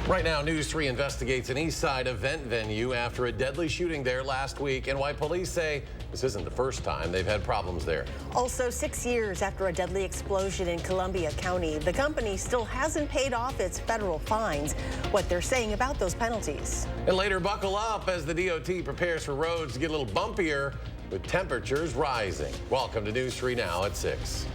Right now, News 3 investigates an East Side event venue after a deadly shooting there last week, and why police say this isn't the first time they've had problems there. Also, 6 years after a deadly explosion in Columbia County, the company still hasn't paid off its federal fines. What they're saying about those penalties. And later, buckle up as the DOT prepares for roads to get a little bumpier with temperatures rising. Welcome to News 3 now at 6.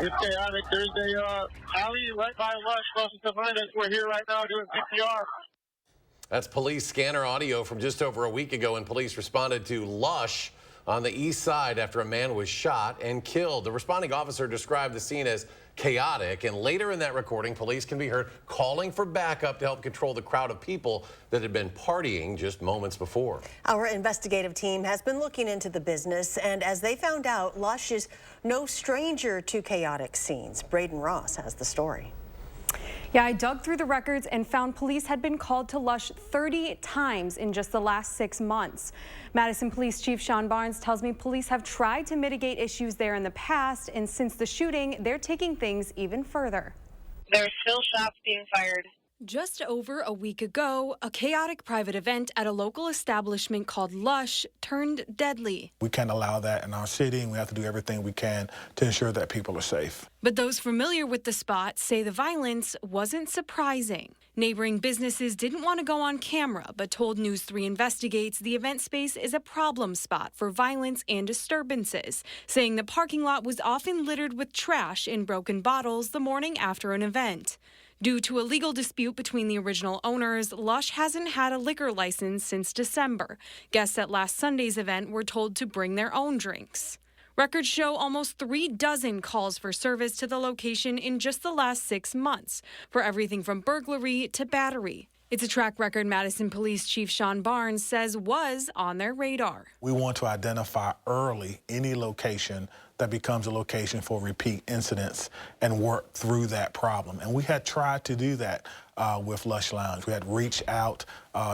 It's chaotic. There's a alley right by Lush closest to find us. We're here right now doing CPR. That's police scanner audio from just over a week ago when police responded to Lush on the east side after a man was shot and killed. The responding officer described the scene as chaotic, and later in that recording, police can be heard calling for backup to help control the crowd of people that had been partying just moments before. Our investigative team has been looking into the business, and as they found out, Lush is no stranger to chaotic scenes. Braden Ross has the story. Yeah, I dug through the records and found police had been called to Lush 30 times in just the last 6 months. Madison Police Chief Sean Barnes tells me police have tried to mitigate issues there in the past, and since the shooting, they're taking things even further. There are still shots being fired. Just over a week ago, a chaotic private event at a local establishment called Lush turned deadly. We can't allow that in our city, and we have to do everything we can to ensure that people are safe. But those familiar with the spot say the violence wasn't surprising. Neighboring businesses didn't want to go on camera, but told News 3 investigates the event space is a problem spot for violence and disturbances, saying the parking lot was often littered with trash and broken bottles the morning after an event. Due to a legal dispute between the original owners, Lush hasn't had a liquor license since December. Guests at last Sunday's event were told to bring their own drinks. Records show almost 36 calls for service to the location in just the last 6 months, for everything from burglary to battery. It's a track record Madison Police Chief Sean Barnes says was on their radar. We want to identify early any location that becomes a location for repeat incidents and work through that problem. And we had tried to do that with Lush Lounge. We had reached out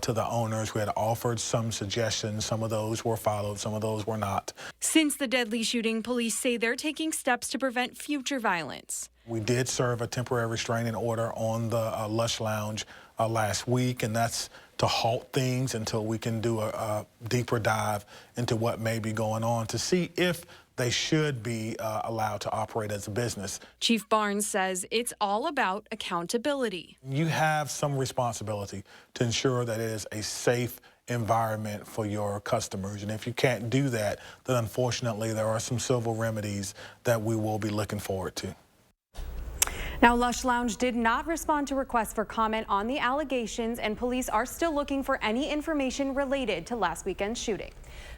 to the owners. We had offered some suggestions. Some of those were followed, some of those were not. Since the deadly shooting, police say they're taking steps to prevent future violence. We did serve a temporary restraining order on the Lush Lounge last week, and that's to halt things until we can do a deeper dive into what may be going on to see if they should be allowed to operate as a business. Chief Barnes says it's all about accountability. You have some responsibility to ensure that it is a safe environment for your customers. And if you can't do that, then unfortunately there are some civil remedies that we will be looking forward to. Now, Lush Lounge did not respond to requests for comment on the allegations, and police are still looking for any information related to last weekend's shooting.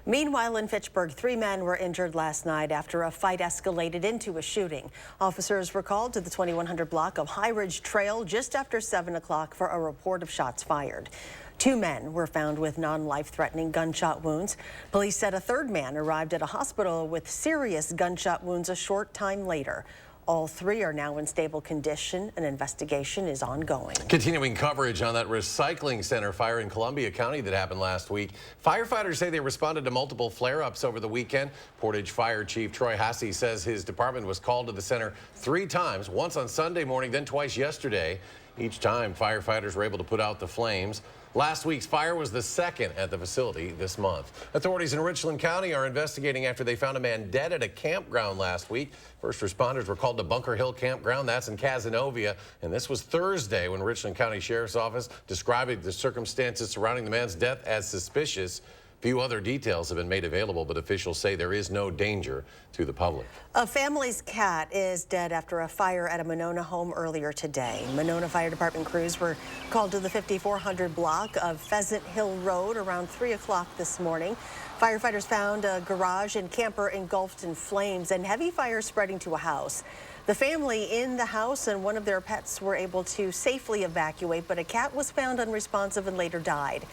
Meanwhile, in Fitchburg, 3 men were injured last night after a fight escalated into a shooting. Officers were called to the 2100 block of High Ridge Trail just after 7 o'clock for a report of shots fired. 2 men were found with non-life-threatening gunshot wounds. Police said a 3rd man arrived at a hospital with serious gunshot wounds a short time later. All 3 are now in stable condition. An investigation is ongoing. Continuing coverage on that recycling center fire in Columbia County that happened last week. Firefighters say they responded to multiple flare-ups over the weekend. Portage Fire Chief Troy Hasse says his department was called to the center 3 times, once on Sunday morning, then twice yesterday. Each time, firefighters were able to put out the flames. Last week's fire was the 2nd at the facility this month. Authorities in Richland County are investigating after they found a man dead at a campground last week. First responders were called to Bunker Hill Campground. That's in Cazenovia. And this was Thursday when Richland County Sheriff's Office described the circumstances surrounding the man's death as suspicious. Few other details have been made available, but officials say there is no danger to the public. A family's cat is dead after a fire at a Monona home earlier today. Monona Fire Department crews were called to the 5400 block of Pheasant Hill Road around 3 o'clock this morning. Firefighters found a garage and camper engulfed in flames and heavy fire spreading to a house. The family in the house and one of their pets were able to safely evacuate, but a cat was found unresponsive and later died.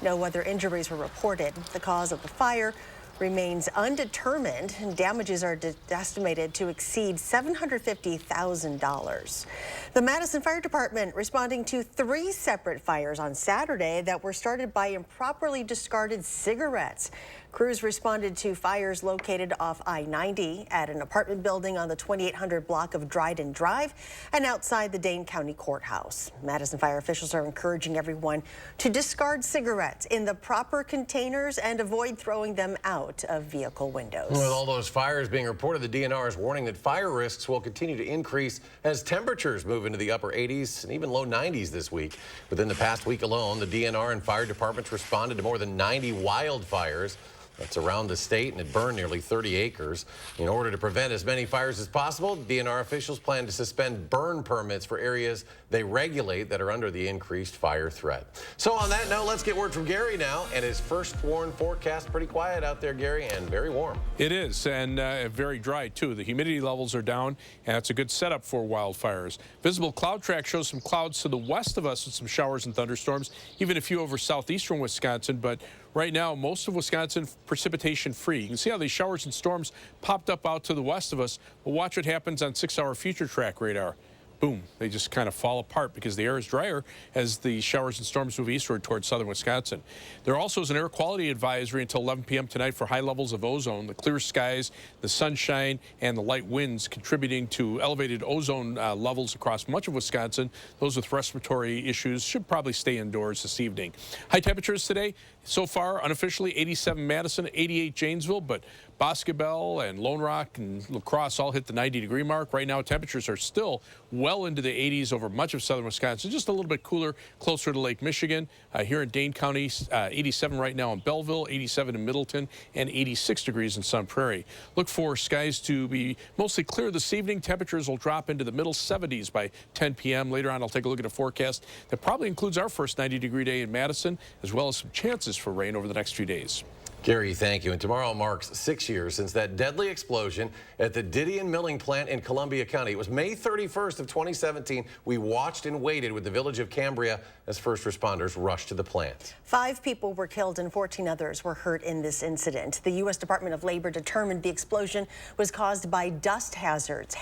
No other injuries were reported. The cause of the fire remains undetermined, and damages are estimated to exceed $750,000. The Madison Fire Department responding to 3 separate fires on Saturday that were started by improperly discarded cigarettes. Crews responded to fires located off I-90 at an apartment building on the 2800 block of Dryden Drive and outside the Dane County Courthouse. Madison fire officials are encouraging everyone to discard cigarettes in the proper containers and avoid throwing them out of vehicle windows. With all those fires being reported, the DNR is warning that fire risks will continue to increase as temperatures move into the upper 80s and even low 90s this week. Within the past week alone, the DNR and fire departments responded to more than 90 wildfires. That's around the state, and it burned nearly 30 acres. In order to prevent as many fires as possible, DNR officials plan to suspend burn permits for areas they regulate that are under the increased fire threat. So on that note, let's get word from Gary now, and his first warn forecast. Pretty quiet out there, Gary, and very warm. It is, and very dry, too. The humidity levels are down, and it's a good setup for wildfires. Visible cloud track shows some clouds to the west of us with some showers and thunderstorms, even a few over southeastern Wisconsin, but right now, most of Wisconsin precipitation free. You can see how these showers and storms popped up out to the west of us. But watch what happens on 6-hour future track radar. Boom, they just kind of fall apart because the air is drier as the showers and storms move eastward towards southern Wisconsin. There also is an air quality advisory until 11 p.m. tonight for high levels of ozone. The clear skies, the sunshine, and the light winds contributing to elevated ozone levels across much of Wisconsin. Those with respiratory issues should probably stay indoors this evening. High temperatures today, so far unofficially 87 Madison, 88 Janesville, but Boscobel and Lone Rock and La Crosse all hit the 90-degree mark. Right now, temperatures are still well into the 80s over much of southern Wisconsin, just a little bit cooler closer to Lake Michigan. Here in Dane County, 87 right now in Belleville, 87 in Middleton, and 86 degrees in Sun Prairie. Look for skies to be mostly clear this evening. Temperatures will drop into the middle 70s by 10 p.m. Later on, I'll take a look at a forecast that probably includes our first 90-degree day in Madison, as well as some chances for rain over the next few days. Gary, thank you. And tomorrow marks 6 years since that deadly explosion at the Didion Milling Plant in Columbia County. It was May 31st of 2017. We watched and waited with the village of Cambria as first responders rushed to the plant. 5 people were killed and 14 others were hurt in this incident. The U.S. Department of Labor determined the explosion was caused by dust hazards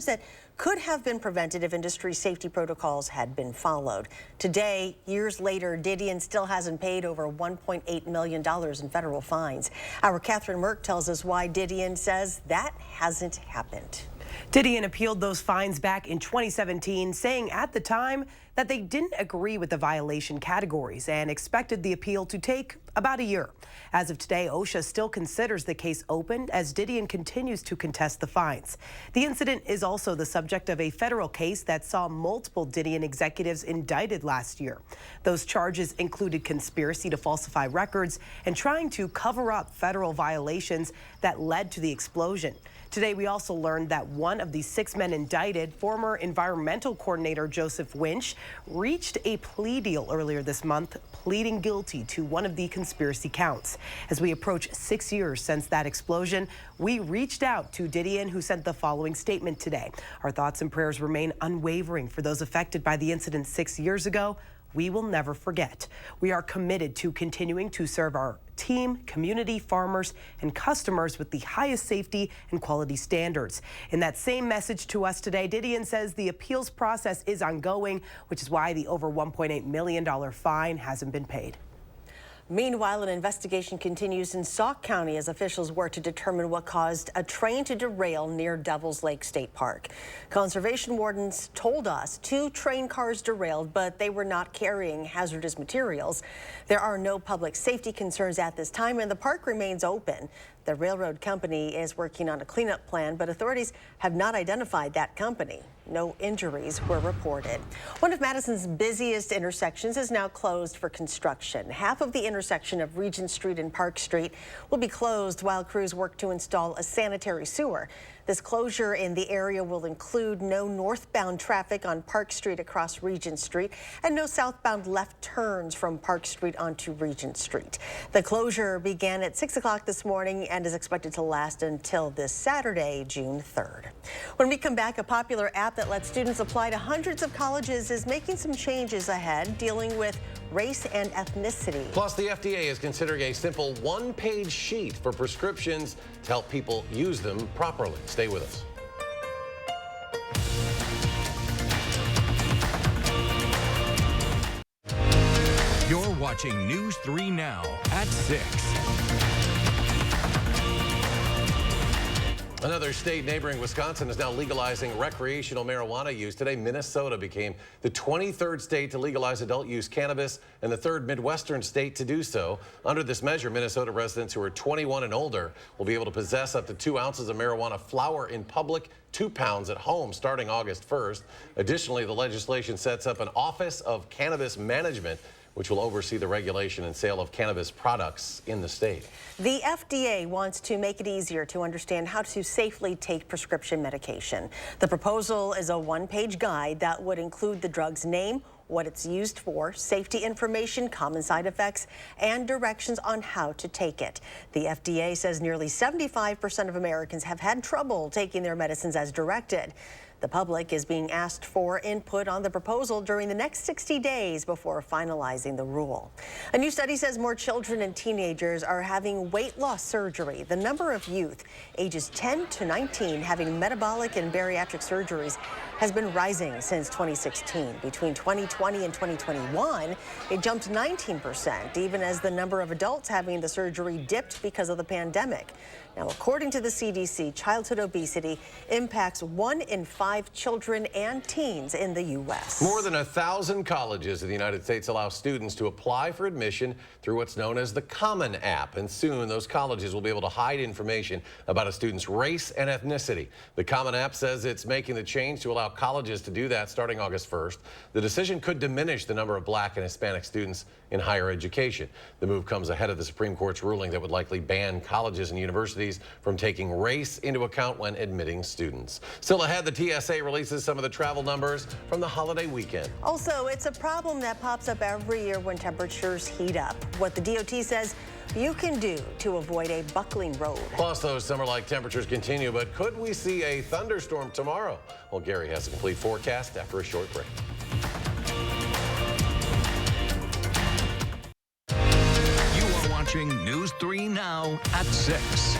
that could have been prevented if industry safety protocols had been followed. Today, years later, Didion still hasn't paid over $1.8 million in federal fines. Our Catherine Merck tells us why Didion says that hasn't happened. Didion appealed those fines back in 2017, saying at the time that they didn't agree with the violation categories and expected the appeal to take about a year. As of today, OSHA still considers the case open as Didion continues to contest the fines. The incident is also the subject of a federal case that saw multiple Didion executives indicted last year. Those charges included conspiracy to falsify records and trying to cover up federal violations that led to the explosion. Today, we also learned that one of the 6 men indicted, former environmental coordinator Joseph Winch, reached a plea deal earlier this month, pleading guilty to one of the conspiracy counts. As we approach 6 years since that explosion, we reached out to Didion, who sent the following statement today. Our thoughts and prayers remain unwavering for those affected by the incident 6 years ago. We will never forget. We are committed to continuing to serve our team, community, farmers, and customers with the highest safety and quality standards. In that same message to us today, Didion says the appeals process is ongoing, which is why the over $1.8 million fine hasn't been paid. Meanwhile, an investigation continues in Sauk County as officials work to determine what caused a train to derail near Devil's Lake State Park. Conservation wardens told us 2 train cars derailed, but they were not carrying hazardous materials. There are no public safety concerns at this time, and the park remains open. The railroad company is working on a cleanup plan, but authorities have not identified that company. No injuries were reported. One of Madison's busiest intersections is now closed for construction. Half of the intersection of Regent Street and Park Street will be closed while crews work to install a sanitary sewer. This closure in the area will include no northbound traffic on Park Street across Regent Street and no southbound left turns from Park Street onto Regent Street. The closure began at 6 o'clock this morning and is expected to last until this Saturday, June 3rd. When we come back, a popular app that lets students apply to hundreds of colleges is making some changes ahead, dealing with race and ethnicity. Plus, the FDA is considering a simple 1-page sheet for prescriptions to help people use them properly. Stay with us. You're watching News 3 Now at 6. Another state neighboring Wisconsin is now legalizing recreational marijuana use. Today, Minnesota became the 23rd state to legalize adult use cannabis and the 3rd Midwestern state to do so. Under this measure, Minnesota residents who are 21 and older will be able to possess up to 2 ounces of marijuana flower in public, 2 pounds at home starting August 1st. Additionally, the legislation sets up an Office of Cannabis Management, which will oversee the regulation and sale of cannabis products in the state. The FDA wants to make it easier to understand how to safely take prescription medication. The proposal is a one-page guide that would include the drug's name, what it's used for, safety information, common side effects, and directions on how to take it. The FDA says nearly 75% of Americans have had trouble taking their medicines as directed. The public is being asked for input on the proposal during the next 60 days before finalizing the rule. A new study says more children and teenagers are having weight loss surgery. The number of youth ages 10 to 19 having metabolic and bariatric surgeries has been rising since 2016. Between 2020 and 2021, it jumped 19%, even as the number of adults having the surgery dipped because of the pandemic. Now, according to the CDC, childhood obesity impacts 1 in 5 children and teens in the U.S. More than 1,000 colleges in the United States allow students to apply for admission through what's known as the Common App. And soon, those colleges will be able to hide information about a student's race and ethnicity. The Common App says it's making the change to allow colleges to do that starting August 1st. The decision could diminish the number of Black and Hispanic students in higher education. The move comes ahead of the Supreme Court's ruling that would likely ban colleges and universities from taking race into account when admitting students. Still ahead, the TSA releases some of the travel numbers from the holiday weekend. Also, it's a problem that pops up every year when temperatures heat up. What the DOT says you can do to avoid a buckling road. Plus, those summer-like temperatures continue, but could we see a thunderstorm tomorrow? Well, Gary has a complete forecast after a short break. You are watching News 3 Now at 6.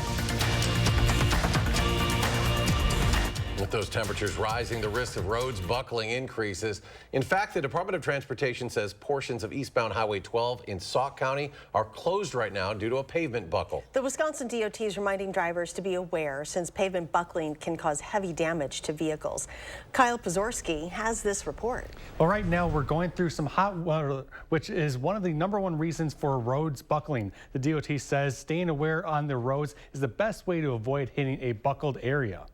With those temperatures rising, the risk of roads buckling increases. In fact, the Department of Transportation says portions of eastbound Highway 12 in Sauk County are closed right now due to a pavement buckle. The Wisconsin DOT is reminding drivers to be aware since pavement buckling can cause heavy damage to vehicles. Kyle Pozorski has this report. Well, right now we're going through some hot weather, which is one of the #1 reasons for roads buckling. The DOT says staying aware on the roads is the best way to avoid hitting a buckled area.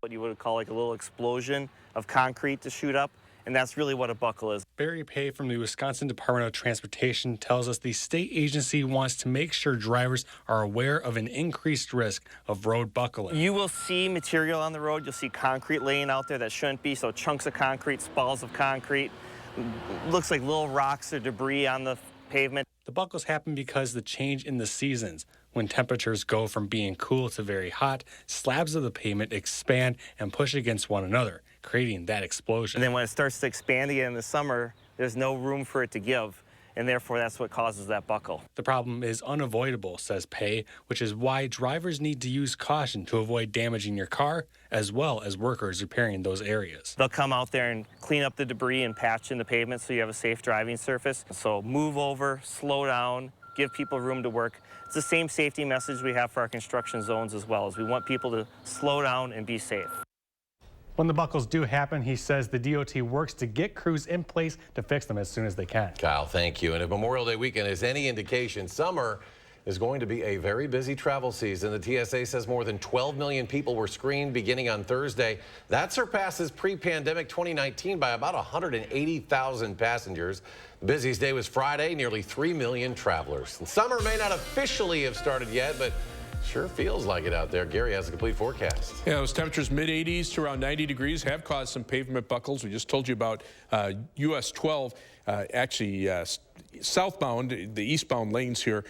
What you would call like a little explosion of concrete to shoot up, and that's really what a buckle is. Barry Pay from the Wisconsin Department of Transportation tells us the state agency wants to make sure drivers are aware of an increased risk of road buckling. You will see material on the road. You'll see concrete laying out there that shouldn't be, so chunks of concrete, spalls of concrete. Looks like little rocks or debris on the pavement. The buckles happen because the change in the seasons. When temperatures go from being cool to very hot, slabs of the pavement expand and push against one another, creating that explosion. And then when it starts to expand again in the summer, there's no room for it to give, and therefore that's what causes that buckle. The problem is unavoidable, says Pay, which is why drivers need to use caution to avoid damaging your car, as well as workers repairing those areas. They'll come out there and clean up the debris and patch in the pavement so you have a safe driving surface. So move over, slow down, give people room to work. It's the same safety message we have for our construction zones as well, as we want people to slow down and be safe. When the buckles do happen, he says the DOT works to get crews in place to fix them as soon as they can. Kyle, thank you. And if Memorial Day weekend is any indication, summer is going to be a very busy travel season. The TSA says more than 12 million people were screened beginning on Thursday. That surpasses pre-pandemic 2019 by about 180,000 passengers. The busiest day was Friday, nearly 3 million travelers. And summer may not officially have started yet, but sure feels like it out there. Gary has a complete forecast. Yeah, those temperatures mid-80s to around 90 degrees have caused some pavement buckles. We just told you about US 12. Southbound, the eastbound lanes here,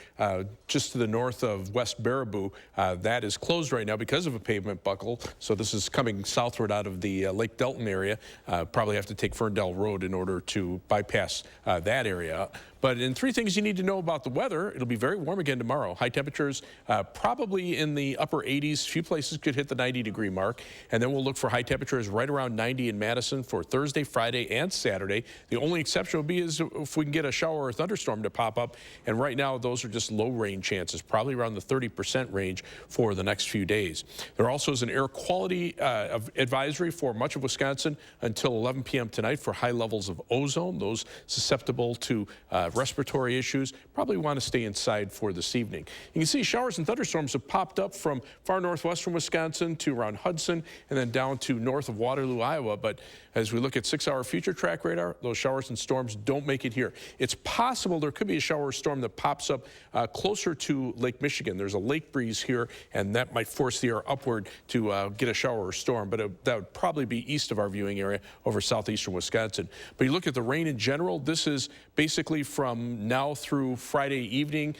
just to the north of West Baraboo, that is closed right now because of a pavement buckle. So this is coming southward out of the Lake Delton area. Probably have to take Ferndale Road in order to bypass that area. But in 3 things you need to know about the weather, it'll be very warm again tomorrow. High temperatures probably in the upper 80s. A few places could hit the 90-degree mark. And then we'll look for high temperatures right around 90 in Madison for Thursday, Friday, and Saturday. The only exception will be is if we can get a shower or thunderstorm to pop up. And right now, those are just low rain chances, probably around the 30% range for the next few days. There also is an air quality advisory for much of Wisconsin until 11 p.m. tonight for high levels of ozone. Those susceptible to respiratory issues probably want to stay inside for this evening. You can see showers and thunderstorms have popped up from far northwestern Wisconsin to around Hudson and then down to north of Waterloo, Iowa. But as we look at 6-hour future track radar, those showers and storms don't make it here. It's possible there could be a shower or storm that pops up closer to Lake Michigan. There's a lake breeze here, and that might force the air upward to get a shower or storm, but that would probably be east of our viewing area over southeastern Wisconsin. But you look at the rain in general, this is basically from now through Friday evening.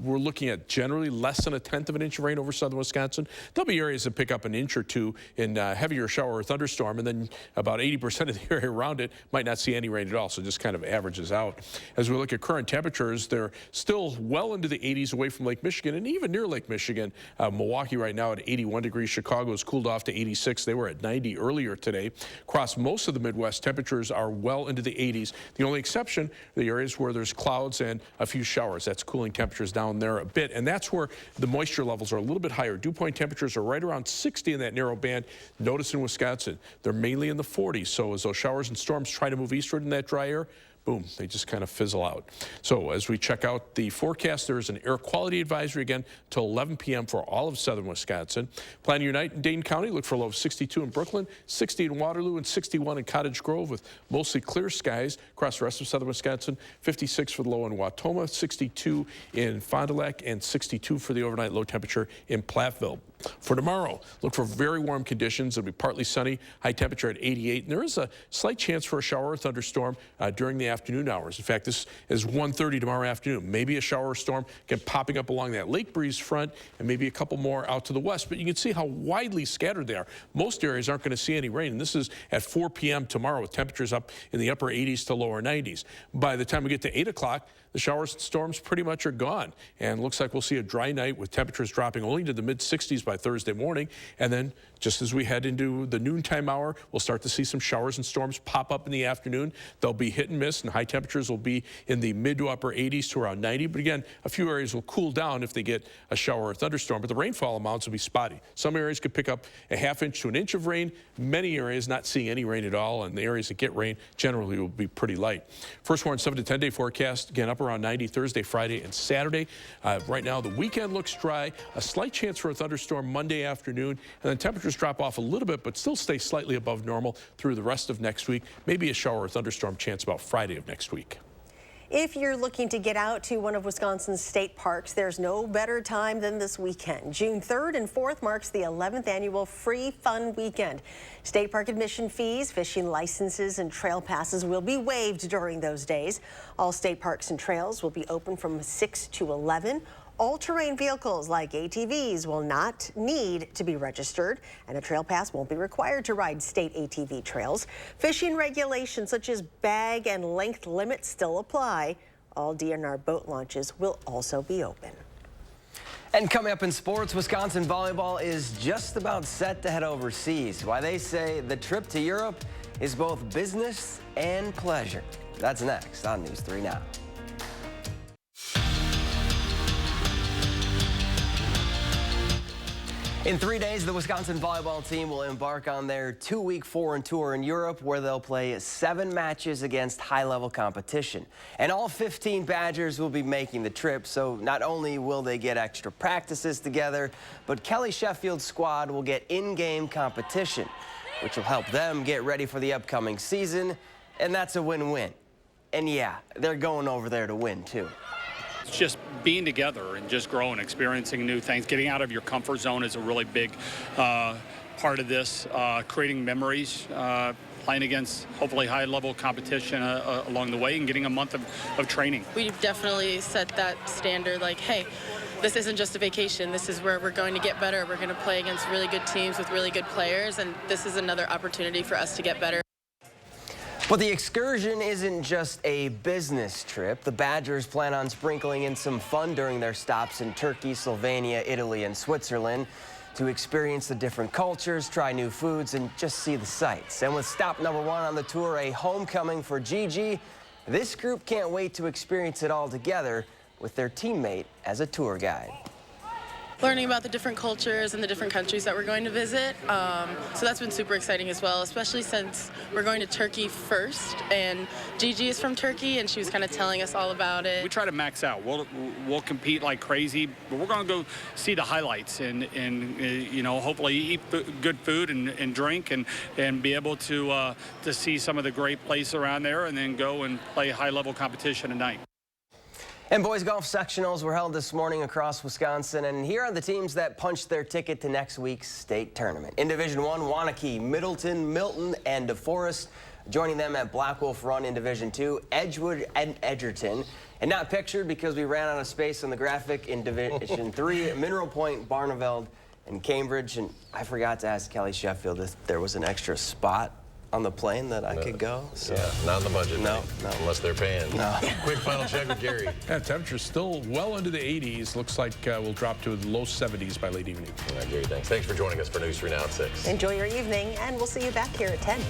We're looking at generally less than 1/10 of an inch of rain over southern Wisconsin. There'll be areas that pick up an inch or two in heavier shower or thunderstorm, and then about 80% of the area around it might not see any rain at all, so it just kind of averages out. As we look at current temperatures, they're still well into the 80s away from Lake Michigan and even near Lake Michigan. Milwaukee right now at 81 degrees. Chicago has cooled off to 86. They were at 90 earlier today. Across most of the Midwest, temperatures are well into the 80s. The only exception, the areas where there's clouds and a few showers. That's cooling temperatures down there a bit, and that's where the moisture levels are a little bit higher. Dew point temperatures are right around 60 in that narrow band. Notice in Wisconsin, they're mainly in the 40s. So as those showers and storms try to move eastward in that dry air, boom, they just kind of fizzle out. So as we check out the forecast, there is an air quality advisory again till 11 p.m. for all of southern Wisconsin. Plan to unite in Dane County. Look for a low of 62 in Brooklyn, 60 in Waterloo, and 61 in Cottage Grove with mostly clear skies across the rest of southern Wisconsin. 56 for the low in Wautoma, 62 in Fond du Lac, and 62 for the overnight low temperature in Platteville. For tomorrow, look for very warm conditions. It'll be partly sunny, high temperature at 88, and there is a slight chance for a shower or thunderstorm during the afternoon hours. In fact, this is 1:30 tomorrow afternoon. Maybe a shower or storm, again, popping up along that lake breeze front, and maybe a couple more out to the west. But you can see how widely scattered they are. Most areas aren't going to see any rain, and this is at 4 p.m. tomorrow with temperatures up in the upper 80s to lower 90s. By the time we get to 8 o'clock, the showers and storms pretty much are gone, and looks like we'll see a dry night with temperatures dropping only to the mid-60s by Thursday morning. And then just as we head into the noontime hour, we'll start to see some showers and storms pop up in the afternoon. They'll be hit and miss, and high temperatures will be in the mid to upper 80s to around 90. But again, a few areas will cool down if they get a shower or thunderstorm, but the rainfall amounts will be spotty. Some areas could pick up a ½ inch to an inch of rain. Many areas not seeing any rain at all, and the areas that get rain generally will be pretty light. First warn 7 to 10 day forecast, again up around 90 Thursday, Friday, and Saturday. Right now, the weekend looks dry. A slight chance for a thunderstorm Monday afternoon, and then temperatures drop off a little bit, but still stay slightly above normal through the rest of next week. Maybe a shower or thunderstorm chance about Friday of next week. If you're looking to get out to one of Wisconsin's state parks, there's no better time than this weekend. June 3rd and 4th marks the 11th annual Free Fun Weekend. State park admission fees, fishing licenses, and trail passes will be waived during those days. All state parks and trails will be open from 6 to 11. All-terrain vehicles like ATVs will not need to be registered, and a trail pass won't be required to ride state ATV trails. Fishing regulations such as bag and length limits still apply. All DNR boat launches will also be open. And coming up in sports, Wisconsin volleyball is just about set to head overseas. Why they say the trip to Europe is both business and pleasure. That's next on News 3 Now. In 3 days, the Wisconsin volleyball team will embark on their 2-week foreign tour in Europe, where they'll play 7 matches against high-level competition. And all 15 Badgers will be making the trip, so not only will they get extra practices together, but Kelly Sheffield's squad will get in-game competition, which will help them get ready for the upcoming season, and that's a win-win. And yeah, they're going over there to win, too. It's just being together and just growing, experiencing new things. Getting out of your comfort zone is a really big part of this. Creating memories, playing against hopefully high-level competition along the way, and getting a month of training. We've definitely set that standard, like, hey, this isn't just a vacation. This is where we're going to get better. We're going to play against really good teams with really good players, and this is another opportunity for us to get better. But the excursion isn't just a business trip. The Badgers plan on sprinkling in some fun during their stops in Turkey, Slovenia, Italy, and Switzerland to experience the different cultures, try new foods, and just see the sights. And with stop number 1 on the tour, a homecoming for Gigi, This group can't wait to experience it all together with their teammate as a tour guide. Learning about the different cultures and the different countries that we're going to visit. So that's been super exciting as well, especially since we're going to Turkey first. And Gigi is from Turkey, and she was kind of telling us all about it. We try to max out. We'll compete like crazy, but we're going to go see the highlights and you know, hopefully eat good food and drink and be able to see some of the great places around there, and then go and play high-level competition at night. And boys golf sectionals were held this morning across Wisconsin, and here are the teams that punched their ticket to next week's state tournament. In Division I, Waunakee, Middleton, Milton, and DeForest. Joining them at Black Wolf Run in Division II, Edgewood and Edgerton. And not pictured because we ran out of space on the graphic in Division III, Mineral Point, Barneveld, and Cambridge. And I forgot to ask Kelly Sheffield if there was an extra spot on the plane that I could go. So. Yeah, not in the budget. No, no. Unless they're paying. No. Quick final check with Gary. Yeah, temperature's still well into the 80s. Looks like we'll drop to the low 70s by late evening. All right, Gary, thanks. Thanks for joining us for News 3 Now at 6. Enjoy your evening, and we'll see you back here at 10.